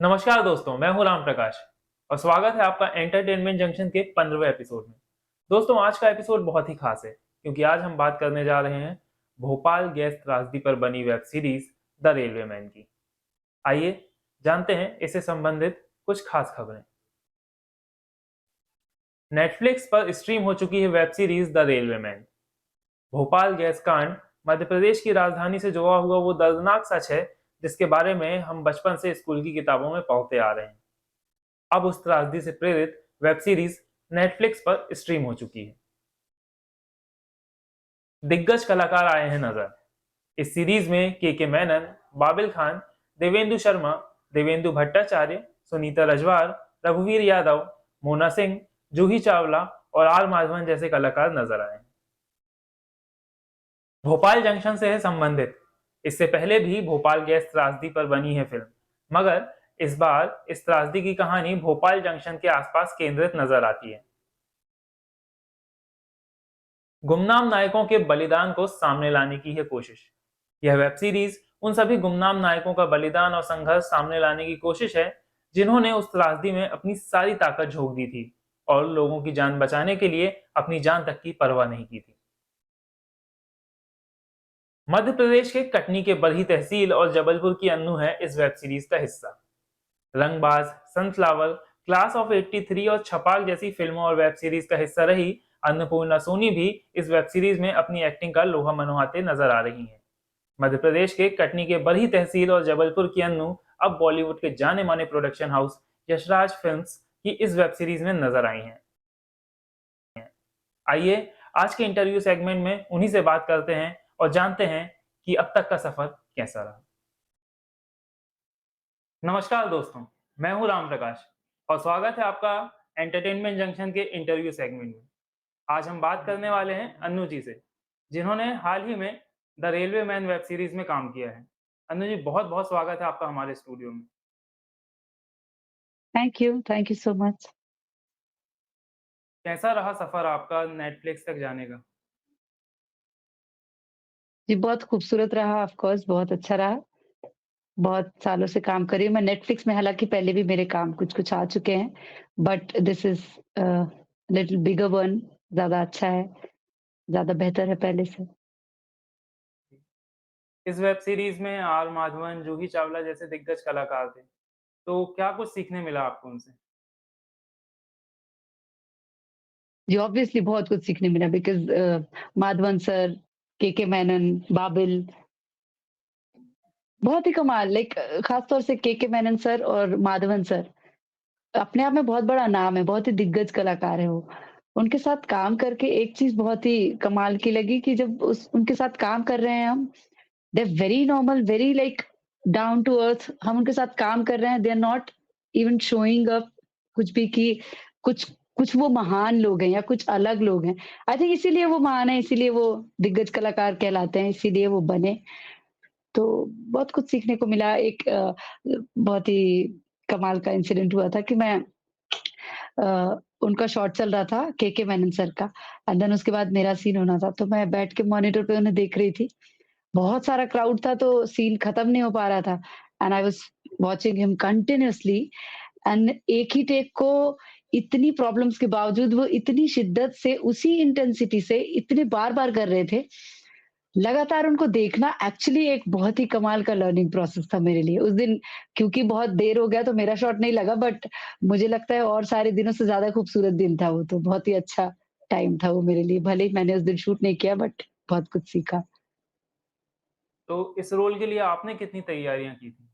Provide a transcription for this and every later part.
नमस्कार दोस्तों, मैं हूं राम प्रकाश और स्वागत है आपका एंटरटेनमेंट जंक्शन के 15वें एपिसोड में। दोस्तों, आज का एपिसोड बहुत ही खास है क्योंकि आज हम बात करने जा रहे हैं भोपाल गैस त्रासदी पर बनी वेब सीरीज द रेलवेमैन की। आइए जानते हैं इससे संबंधित कुछ खास खबरें। नेटफ्लिक्स पर स्ट्रीम हो चुकी है web series the railwaymen. Bhopal gas कांड मध्य प्रदेश की राजधानी से जुड़ा हुआ वो दर्दनाक सच है जिसके बारे में हम बचपन से स्कूल की किताबों में पढ़ते आ रहे हैं। अब उस त्रासदी से प्रेरित वेब सीरीज नेटफ्लिक्स पर स्ट्रीम हो चुकी है। दिग्गज कलाकार आए हैं नजर। इस सीरीज में के मेनन, बाबिल खान, देवेंदु शर्मा, देवेंदु भट्टाचार्य, सुनीता रजवार, रघुवीर यादव, मोना सिंह, जूही चावला और आर माधवन जैसे कलाकार नजर आए हैं। भोपाल जंक्शन से है संबंधित। इससे पहले भी भोपाल गैस त्रासदी पर बनी है फिल्म, मगर इस बार इस त्रासदी की कहानी भोपाल जंक्शन के आसपास केंद्रित नजर आती है। गुमनाम नायकों के बलिदान को सामने लाने की है कोशिश। यह वेब सीरीज उन सभी गुमनाम नायकों का बलिदान और संघर्ष सामने लाने की कोशिश है जिन्होंने उस त्रासदी में अपनी सारी ताकत झोंक दी थी और लोगों की जान बचाने के लिए अपनी जान तक की परवाह नहीं की थी। मध्य प्रदेश के कटनी के बरही तहसील और जबलपुर की अन्नू है इस वेब सीरीज का हिस्सा। रंगबाज, सनफ्लावर, क्लास ऑफ 83 और छपाक जैसी फिल्मों और वेब सीरीज का हिस्सा रही अन्नपूर्णा सोनी भी इस वेब सीरीज में अपनी एक्टिंग का लोहा मनवाते नजर आ रही हैं। मध्य प्रदेश के कटनी के बरही तहसील और जबलपुर की अन्नू अब बॉलीवुड के जाने माने प्रोडक्शन हाउस यशराज फिल्म्स की इस वेब सीरीज में नजर आई हैं। आइए आज के इंटरव्यू सेगमेंट में उन्हीं से बात करते हैं और जानते हैं कि अब तक का सफर कैसा रहा। नमस्कार दोस्तों, मैं हूं राम प्रकाश और स्वागत है आपका एंटरटेनमेंट जंक्शन के इंटरव्यू सेगमेंट में। आज हम बात करने वाले हैं अन्नू जी से, जिन्होंने हाल ही में the railway man web series में काम किया है। अन्नू जी, बहुत बहुत स्वागत है आपका हमारे स्टूडियो में। Thank you so much. कैसा रहा सफर आपका नेटफ्लिक्स तक जाने का? जी, बहुत खूबसूरत रहा ऑफ़ कोर्स बहुत अच्छा रहा। बहुत सालों से काम कर रही हूँ मैं नेटफ्लिक्स में हालाँकि पहले भी मेरे काम कुछ-कुछ आ चुके हैं, but this is a, little bigger one ज़्यादा अच्छा है, ज़्यादा बेहतर है पहले से। इस वेब सीरीज में आर माधवन, जूही चावला जैसे दिग्गज कलाकार थे, तो क्या कुछ सीखने मिला आपको उनसे? जी, ऑब्वियसली बहुत कुछ सीखने मिला बिकॉज़ माधवन सर, के मेनन, बाबिल बहुत ही कमाल लाइक ख़ास तौर से के मेनन सर और माधवन सर अपने आप में बहुत बड़ा नाम है, बहुत ही दिग्गज कलाकार हैं वो। उनके साथ काम करके एक चीज़ बहुत ही कमाल की लगी कि जब उस उनके साथ काम कर रहे हैं हम, they are very normal, very like down to earth हम उनके साथ काम कर रहे हैं, they are not even showing up कुछ भी कि कुछ कुछ वो महान लोग हैं या कुछ अलग लोग हैं। आई थिंक इसीलिए वो महान है, इसीलिए वो दिग्गज कलाकार कहलाते हैं, इसीलिए वो बने। तो बहुत कुछ सीखने को मिला। एक बहुत ही कमाल का इंसिडेंट हुआ था कि मैं उनका शॉट चल रहा था के मेनन सर का एंड देन उसके बाद मेरा सीन होना था, तो मैं बैठ के मॉनिटर पे उन्हें देख रही थी। बहुत सारा क्राउड था तो सीन खत्म नहीं हो पा रहा था and I was watching him continuously and एक ही टेक को इतनी प्रॉब्लम्स के बावजूद वो इतनी शिद्दत से, उसी इंटेंसिटी से इतने बार-बार कर रहे थे। लगातार उनको देखना एक्चुअली एक बहुत ही कमाल का लर्निंग प्रोसेस था मेरे लिए। उस दिन क्योंकि बहुत देर हो गया तो मेरा शॉट नहीं लगा बट मुझे लगता है और सारे दिनों से ज़्यादा खूबसूरत दिन था वो तो, बहुत ही अच्छा टाइम था वो मेरे लिए। भले ही मैंने उस दिन शूट नहीं किया बट बहुत कुछ सीखा। तो इस रोल के लिए आपने कितनी तैयारियां की थी?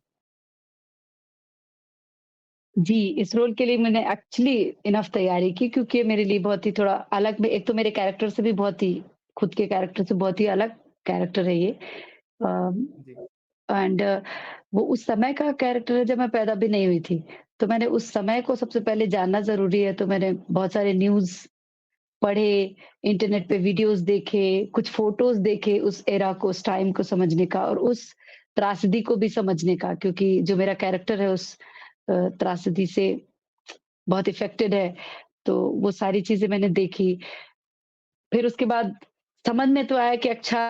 जी, इस रोल के लिए मैंने एक्चुअली इनफ तैयारी की क्योंकि मेरे लिए बहुत ही थोड़ा अलग में एक तो मेरे कैरेक्टर से भी बहुत ही खुद के कैरेक्टर से बहुत ही अलग कैरेक्टर है ये। अ जी। एंड वो उस समय का कैरेक्टर है जब मैं पैदा भी नहीं हुई थी। तो मैंने उस समय को सबसे पहले जानना ज़रूरी है, तो मैंने बहुत सारे न्यूज़ पढ़े, इंटरनेट पे वीडियोज़ देखे, कुछ फ़ोटोज़ देखे उस एरा को, उस टाइम को समझने का और उस त्रासदी को भी समझने का क्योंकि जो मेरा कैरेक्टर है उस त्रासदी से बहुत इफ़ेक्टेड है। तो वो सारी चीज़ें मैंने देखी। फिर उसके बाद समझ में तो आया कि अच्छा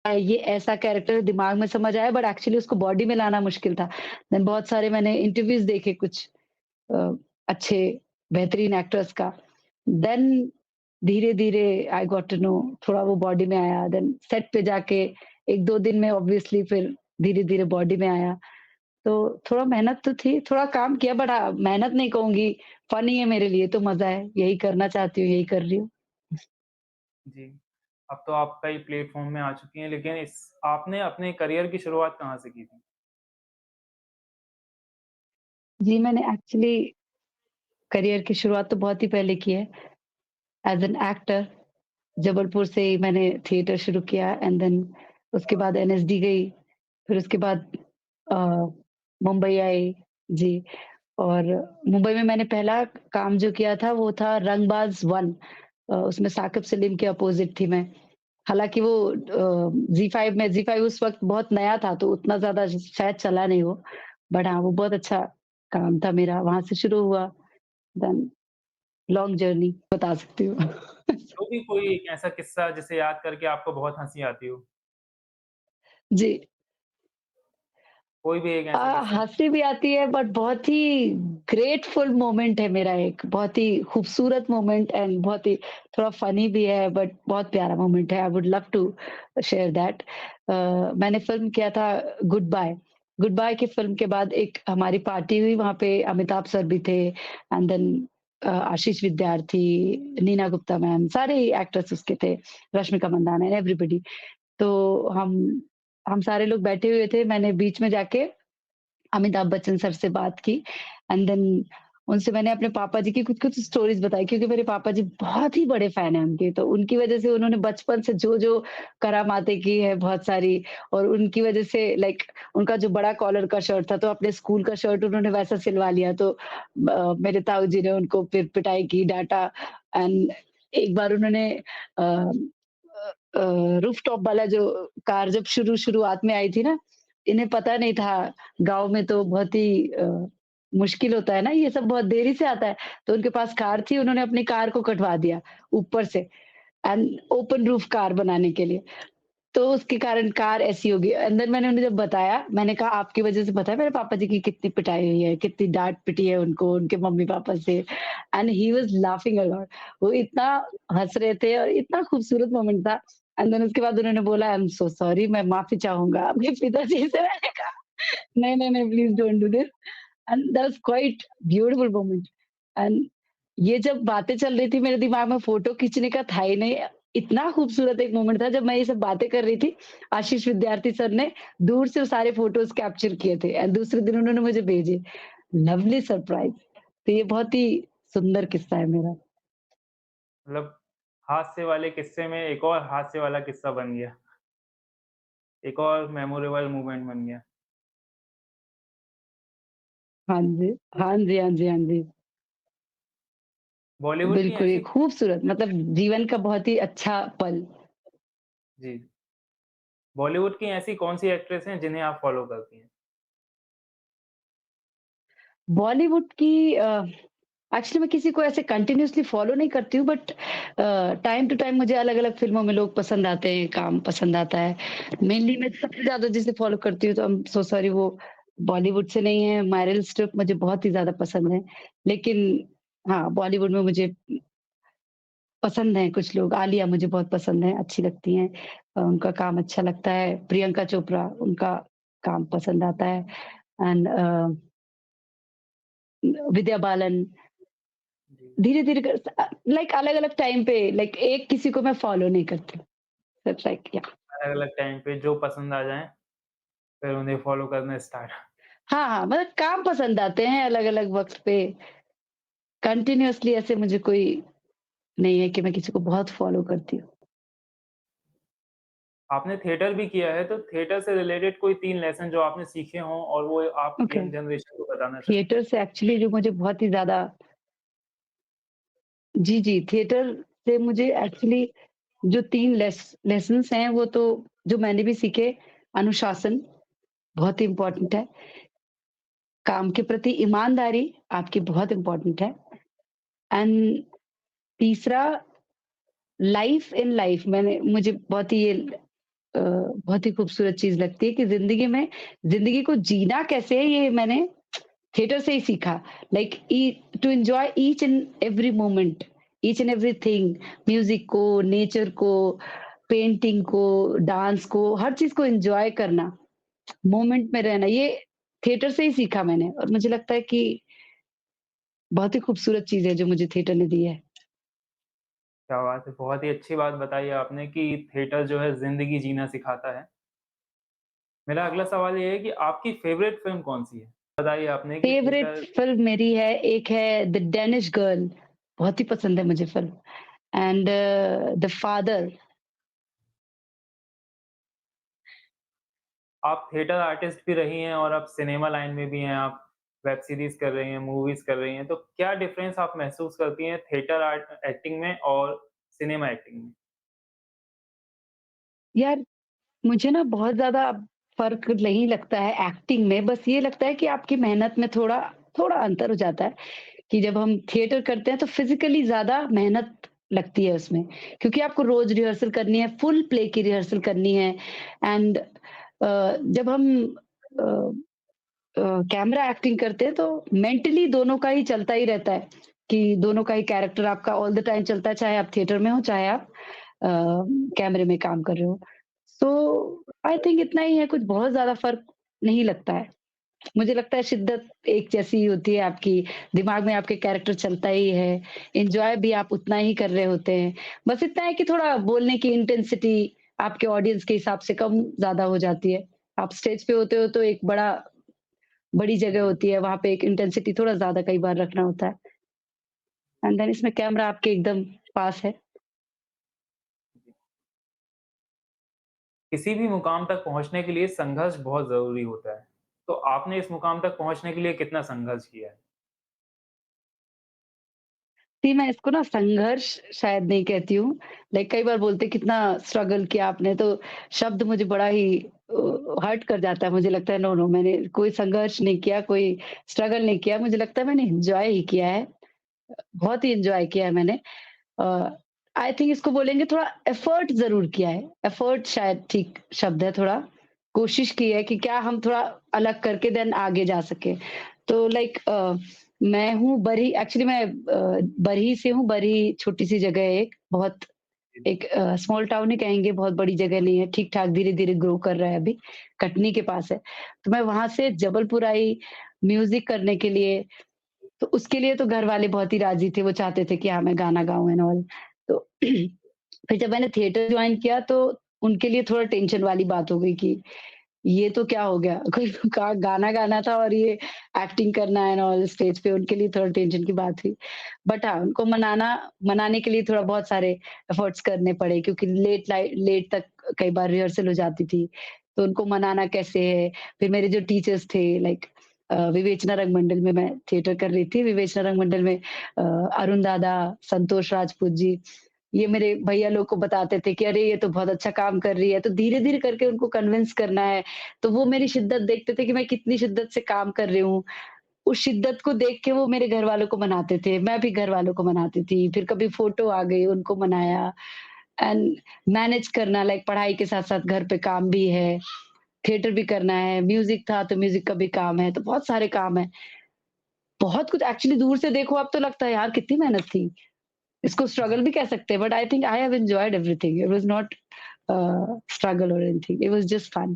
ये ऐसा कैरेक्टर दिमाग में समझ आया बट एक्चुअली उसको बॉडी में लाना मुश्किल था। देन बहुत सारे मैंने इंटरव्यूज़ देखे कुछ अ, अच्छे बेहतरीन एक्टर्स का। देन धीरे-धीरे आई गॉट टू नो थोड़ा वो बॉडी में आया। देन सेट पे जाके 1-2 दिन में ऑब्वियसली फिर धीरे-धीरे बॉडी में आया। तो थोड़ा मेहनत तो थी, थोड़ा काम किया बट मेहनत नहीं कहूँगी, फन ही है मेरे लिए तो मज़ा है। यही करना चाहती हूँ, यही कर रही हूँ। जी। अब तो आप कई प्लेटफ़ॉर्म में आ चुकी हैं, लेकिन इस आपने अपने करियर की शुरुआत कहाँ से की थी? जी, मैंने एक्चुअली करियर की शुरुआत तो बहुत ही पहले की है, एज़ एन एक्टर जबलपुर से ही मैंने थिएटर शुरू किया एंड देन उसके बाद एनएसडी गई, फिर उसके बाद अ, मुंबई आई। जी, और मुंबई में मैंने पहला काम जो किया था वो था रंगबाज़ 1। उसमें साकिब सलीम के अपोज़िट थी मैं। हालाँकि वो ज़ी5 में ज़ी5 उस वक़्त बहुत नया था तो उतना ज़्यादा शायद चला नहीं वो। बट हाँ, वो बहुत अच्छा काम था मेरा, वहाँ से शुरू हुआ, देन लॉन्ग जर्नी बता सकती हूँ। जो भी कोई एक ऐसा किस्सा जिसे याद करके आपको बहुत हँसी आती हो? जी। कोई भी एक ऐसा किस्सा? हँसी भी आती है बट बहुत ही ग्रेटफुल मोमेंट है मेरा एक, बहुत ही खूबसूरत मोमेंट एंड बहुत ही थोड़ा फ़नी भी है बट बहुत प्यारा मोमेंट है। I would love to share that. मैंने फ़िल्म किया था गुड बाय। गुड बाय की फ़िल्म के बाद एक हमारी पार्टी हुई, वहाँ पे अमिताभ सर भी थे एंड देन आशीष विद्यार्थी, नीना गुप्ता मैम, सारे ही एक्टर्स उसके थे, रश्मिका मंदाना एंड एवरीबॉडी। तो हम सारे लोग बैठे हुए थे, मैंने बीच में जाके अमिताभ बच्चन सर से बात की एंड देन उनसे मैंने अपने पापा जी की कुछ-कुछ स्टोरीज़ बताई क्योंकि मेरे पापा जी बहुत ही बड़े फ़ैन हैं उनके, तो उनकी वज़ह से उन्होंने बचपन से जो-जो करामातें की है बहुत सारी और उनकी वज़ह से लाइक उनका जो बड़ा कॉलर का शर्ट था, तो अपने स्कूल का शर्ट उन्होंने वैसा सिलवा लिया, तो मेरे ताऊ जी ने उनको फिर पिटाई की, डाँटा एंड एक बार उन्होंने रूफटॉप वाला जो कार जब शुरुआत में आई थी ना, इन्हें पता नहीं था गाँव में तो बहुत ही मुश्किल होता है ना, ये सब बहुत देरी से आता है। तो उनके पास कार थी, उन्होंने अपनी कार को कटवा दिया ऊपर से एंड ओपन रूफ कार बनाने के लिए। तो उसके कारण कार ऐसी हो गई एंड देन मैंने उन्हें जब बताया, मैंने कहा आपकी वज़ह से पता है मेरे पापा जी की कितनी पिटाई हुई है, कितनी डाँट पिटी है उनको, उनके मम्मी-पापा से and he was laughing a lot. वो इतना हँस रहे थे और इतना खूबसूरत मोमेंट था एंड देन उसके बाद उन्होंने बोला आई एम सो सॉरी मैं माफ़ी चाहूँगा आपके पिताजी से। मैंने कहा नहीं, नहीं, नहीं please don't do this and that was quite beautiful moment and ये जब बातें चल रही थी मेरे दिमाग में फ़ोटो खींचने का था ही नहीं। इतना खूबसूरत एक मोमेंट था जब मैं ये सब बातें कर रही थी, आशीष विद्यार्थी सर ने दूर से वो सारे फ़ोटोज़ कैप्चर किए थे एंड दूसरे दिन उन्होंने मुझे भेजे। Lovely surprise. तो ये बहुत ही सुंदर किस्सा है मेरा। मतलब हास्य वाले किस्से में एक और हास्य वाला किस्सा बन गया, एक और मेमोरेबल मोमेंट बन गया। हाँ जी। हाँ जी, हाँ जी, हाँ जी। बॉलीवुड की बिल्कुल, ये ऐसी खूबसूरत मतलब जीवन का बहुत ही अच्छा पल। जी, बॉलीवुड की ऐसी कौन-सी एक्ट्रेस हैं जिन्हें आप फ़ॉलो करती हैं? बॉलीवुड की एक्चुअली मैं किसी को ऐसे कंटिन्यूअसली फ़ॉलो नहीं करती हूँ बट टाइम टू टाइम मुझे अलग-अलग फ़िल्मों में लोग पसंद आते हैं, काम पसंद आता है। मेनली मैं सबसे ज़्यादा जिसे फ़ॉलो करती हूँ तो आई एम सो सॉरी वो बॉलीवुड से नहीं है, मेरिल स्ट्रिप मुझे बहुत ही ज़्यादा पसंद है। लेकिन हाँ, बॉलीवुड में मुझे पसंद हैं कुछ लोग, आलिया मुझे बहुत पसंद है, अच्छी लगती हैं। उनका काम अच्छा लगता है। प्रियंका चोपड़ा, उनका काम पसंद आता है एंड विद्या बालन जी, धीरे-धीरे लाइक अलग-अलग टाइम पे लाइक एक किसी को मैं फॉलो नहीं करती। इट्स लाइक या अलग-अलग टाइम पे जो पसंद आ जाएँ, फिर उन्हें फ़ॉलो करना स्टार्ट। हाँ, हाँ, मतलब काम पसंद आते हैं अलग-अलग वक़्त पे। कंटीन्यूअसली ऐसे मुझे कोई नहीं है कि मैं किसी को बहुत फॉलो करती हूँ। आपने थिएटर भी किया है, तो थिएटर से रिलेटेड कोई 3 लेसन जो आपने सीखे हों और वो आप ओके, यंग जनरेशन को बताना चाहें? थिएटर से एक्चुअली जो मुझे बहुत ही ज़्यादा जी, जी, थिएटर से मुझे एक्चुअली जो 3 लेसन्स हैं वो तो जो मैंने भी सीखे अनुशासन बहुत ही इम्पोर्टेंट है। काम के प्रति ईमानदारी आपकी बहुत इम्पोर्टेंट है एंड तीसरा लाइफ इन लाइफ मैंने मुझे बहुत ही ये बहुत ही खूबसूरत चीज़ लगती है कि ज़िंदगी को जीना कैसे है ये मैंने थिएटर से ही सीखा। लाइक ई to enjoy each and every moment, each and everything, music को, नेचर को, पेंटिंग को, डांस को, हर चीज़ को एन्जॉय करना, मोमेंट में रहना, ये थिएटर से ही सीखा मैंने और मुझे लगता है कि बहुत ही खूबसूरत चीज़ है जो मुझे थिएटर ने दी है। क्या बात है! बहुत ही अच्छी बात बताई आपने कि थिएटर जो है ज़िंदगी जीना सिखाता है। मेरा अगला सवाल ये है कि आपकी फ़ेवरेट फ़िल्म कौन-सी है? बताइए आपने कि फेवरेट थिएटर फ़िल्म मेरी है, एक है द डेनिश गर्ल, बहुत ही पसंद है मुझे फ़िल्म एंड द फादर। आप थिएटर आर्टिस्ट भी रही हैं और अब सिनेमा लाइन में भी हैं आप, वेब सीरीज़ कर रही हैं, मूवीज़ कर रही हैं, तो क्या डिफ़रेंस आप महसूस करती हैं थिएटर एक्टिंग में और सिनेमा एक्टिंग में? यार, मुझे ना बहुत ज़्यादा फ़र्क नहीं लगता है एक्टिंग में, बस ये लगता है कि आपकी मेहनत में थोड़ा थोड़ा अंतर हो जाता है, कि जब हम थिएटर करते हैं तो फ़िज़िकली ज़्यादा मेहनत लगती है उसमें, क्योंकि आपको रोज़ रिहर्सल करनी है, फुल प्ले की रिहर्सल करनी है एंड जब हम अ कैमरा एक्टिंग करते हैं तो मेंटली दोनों का ही चलता ही रहता है, कि दोनों का ही कैरेक्टर आपका ऑल द टाइम चलता है, चाहे आप थिएटर में हो, चाहे आप अ, कैमरे में काम कर रहे हो। सो आई थिंक इतना ही है, कुछ बहुत ज़्यादा फ़र्क नहीं लगता है। मुझे लगता है शिद्दत एक जैसी ही होती है आपकी, दिमाग में आपके कैरेक्टर चलता ही है, एन्जॉय भी आप उतना ही कर रहे होते हैं। बस इतना है कि थोड़ा बोलने की इंटेंसिटी आपके ऑडियंस के हिसाब से कम-ज़्यादा हो जाती है। आप स्टेज पे होते हो तो एक बड़ी जगह जी। होती है, वहाँ पे एक इंटेंसिटी थोड़ा ज़्यादा कई बार रखना होता है एंड देन इसमें कैमरा आपके एकदम पास है। किसी भी मुकाम तक पहुँचने के लिए संघर्ष बहुत ज़रूरी होता है। तो आपने इस मुकाम तक पहुँचने के लिए कितना संघर्ष किया है? जी, मैं इसको ना संघर्ष शायद नहीं कहती हूँ, लाइक कई बार बोलते हैं कितना स्ट्रगल किया आपने, तो शब्द मुझे बड़ा ही हर्ट कर जाता है, मुझे लगता है नो, नो मैंने कोई संघर्ष नहीं किया, कोई स्ट्रगल नहीं किया, मुझे लगता है मैंने एन्जॉय ही किया है, बहुत ही एन्जॉय किया है मैंने। अ, आई थिंक इसको बोलेंगे थोड़ा एफर्ट ज़रूर किया है, एफर्ट शायद ठीक शब्द है थोड़ा। कोशिश की है कि क्या हम थोड़ा अलग करके देन आगे जा सकें। तो लाइक मैं हूँ बरही एक्चुअली मैं बरही से हूँ, बरही छोटी-सी जगह है एक, बहुत जी, एक स्मॉल टाउन ही कहेंगे, बहुत बड़ी जगह नहीं है, ठीक-ठाक धीरे-धीरे ग्रो कर रहा है अभी, कटनी के पास है। तो मैं वहाँ से जबलपुर आई म्यूज़िक करने के लिए, तो उसके लिए तो घर वाले बहुत ही राज़ी थे, वो चाहते थे कि हाँ, मैं गाना गाऊँ एंड ऑल। तो फिर जब मैंने थिएटर जॉइन किया तो उनके लिए थोड़ा टेंशन वाली बात हो गई कि ये तो क्या हो गया? कोई का गाना गाना था और ये एक्टिंग करना एंड ऑल स्टेज पे, उनके लिए थोड़ा टेंशन की बात हुई। बट हाँ, उनको मनाने के लिए थोड़ा बहुत सारे एफर्ट्स करने पड़े क्योंकि लेट तक कई बार रिहर्सल हो जाती थी। तो उनको मनाना कैसे है? फिर मेरे जो टीचर्स थे लाइक विवेचना रंगमंडल में मैं थिएटर कर रही थी। विवेचना रंगमंडल में अरुण दादा, संतोष राजपूत जी, ये मेरे भैया लोग को बताते थे कि अरे ये तो बहुत अच्छा काम कर रही है, तो धीरे-धीरे करके उनको कन्विंस करना है। तो वो मेरी शिद्दत देखते थे कि मैं कितनी शिद्दत से काम कर रही हूँ। उस शिद्दत को देख के वो मेरे घरवालों को मनाते थे, मैं भी घरवालों को मनाती थी। फिर कभी फ़ोटो आ गई, उनको मनाया एंड मैनेज करना लाइक पढ़ाई के साथ-साथ घर पे काम भी है, थिएटर भी करना है, म्यूज़िक था तो म्यूज़िक का भी काम है, तो बहुत सारे काम हैं। बहुत कुछ एक्चुअली दूर से देखो अब तो लगता है यार कितनी मेहनत थी। इसको स्ट्रगल जी। भी कह सकते हैं but I think I have enjoyed everything. It was not struggle और anything. It was just fun.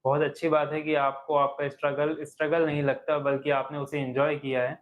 बहुत अच्छी बात है कि आपको आपका स्ट्रगल स्ट्रगल नहीं लगता बल्कि आपने उसे एन्जॉय किया है।